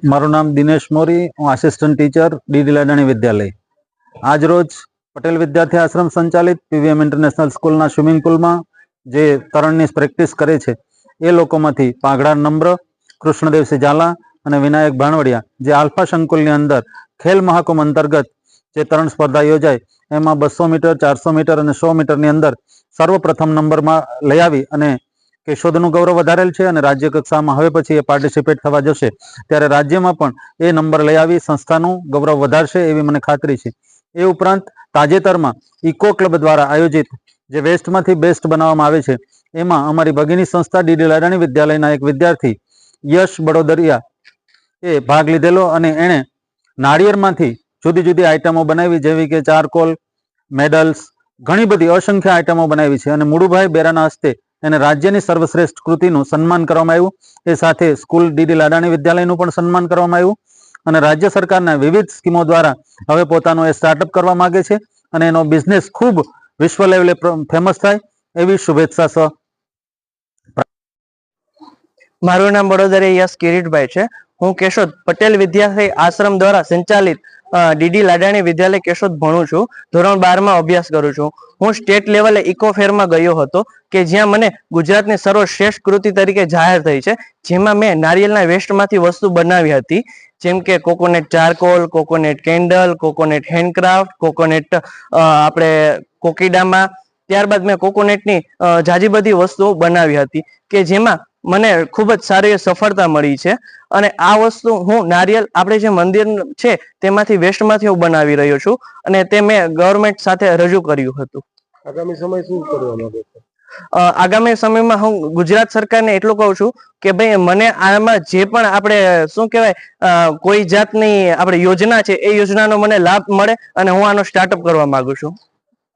મારું નામ દિનેશ મોરી, હું આસિસ્ટન્ટ ટીચર ડીડી લાડાણી વિદ્યાલય. આજ રોજ પટેલ વિદ્યાર્થી આશ્રમ સંચાલિત પીવીએમ ઇન્ટરનેશનલ સ્કૂલના સ્વિમિંગ પુલમાં જે તરણની પ્રેક્ટિસ કરે છે એ લોકોમાંથી પાઘડા નમ્ર, કૃષ્ણદેવસિંહ ઝાલા અને વિનાયક ભાણવડિયા જે આલ્ફા સંકુલની અંદર ખેલ મહાકુંભ અંતર્ગત જે તરણ સ્પર્ધા યોજાય એમાં 200 મીટર, 400 મીટર અને 100 મીટરની અંદર સર્વપ્રથમ નંબરમાં લઈ આવી અને કેશોદનું ગૌરવ વધારેલ છે અને રાજ્ય કક્ષામાં હવે પછી એ પાર્ટિસિપેટ થવા જશે ત્યારે રાજ્યમાં પણ એ નંબર લઈ આવી સંસ્થાનું ગૌરવ વધારશે એવી મને ખાતરી છે. એ ઉપરાંત તાજેતરમાં ઇકો ક્લબ દ્વારા આયોજિત જે વેસ્ટમાંથી બેસ્ટ બનાવવામાં આવે છે એમાં અમારી ભગીની સંસ્થા ડીડી લાડાણી વિદ્યાલયના એક વિદ્યાર્થી યશ બડોદરિયા એ ભાગ લીધેલો અને એણે નાળિયેરમાંથી જુદી જુદી આઈટમો બનાવી જેવી કે ચારકોલ, મેડલ્સ, ઘણી બધી અસંખ્ય આઈટમો બનાવી છે અને મુળુભાઈ બેરાના હસ્તે એને રાજ્યની સર્વશ્રેષ્ઠ કૃતિનું સન્માન કરવામાં આવ્યું. એ સાથે સ્કૂલ ડીડી લાડાણી વિદ્યાલયનું પણ સન્માન કરવામાં આવ્યું અને રાજ્ય સરકારના વિવિધ સ્કીમો દ્વારા હવે પોતાનું એ સ્ટાર્ટઅપ કરવા માંગે છે અને એનો બિઝનેસ ખૂબ વિશ્વ લેવલે ફેમસ થાય એવી શુભેચ્છા સહ. મારું નામ બડોદરી યશ કિરીટભાઈ છે. હું કેશોદ પટેલ વિદ્યાર્થી આશ્રમ દ્વારા સંચાલિત ડીડી લાડાણી વિદ્યાલય કેશોદ ભણું છું. ધોરણ 12 માં અભ્યાસ કરું છું. હું સ્ટેટ લેવલે ઇકો ફેરમાં ગયો હતો કે જ્યાં મને ગુજરાતની સર્વશ્રેષ્ઠ કૃતિ તરીકે જાહેર થઈ છે, જેમાં મેં નારિયેળના વેસ્ટમાંથી વસ્તુ બનાવી હતી, જેમ કે coconut charcoal, coconut candle, coconut handcraft, coconut આપણે કોકીડામાં. ત્યારબાદ મેં કોકોનટની જાજી બધી વસ્તુઓ બનાવી હતી કે જેમાં મને ખૂબ જ સારી સફળતા મળી છે. અને આ વસ્તુ હું નારિયેળ આપણે જે મંદિર છે તેમાંથી વેસ્ટમાંથી હું બનાવી રહ્યો છું અને તે મેં ગવર્મેન્ટ સાથે રજૂ કર્યું હતું. આગામી સમય શું કરવા માંગે છે? આગામી સમયમાં હું ગુજરાત સરકારને એટલું કહું છું કે ભાઈ મને આમાં જે પણ આપણે શું કહેવાય કોઈ જાતની આપણે યોજના છે એ યોજનાનો મને લાભ મળે અને હું આનો સ્ટાર્ટઅપ કરવા માંગુ છું.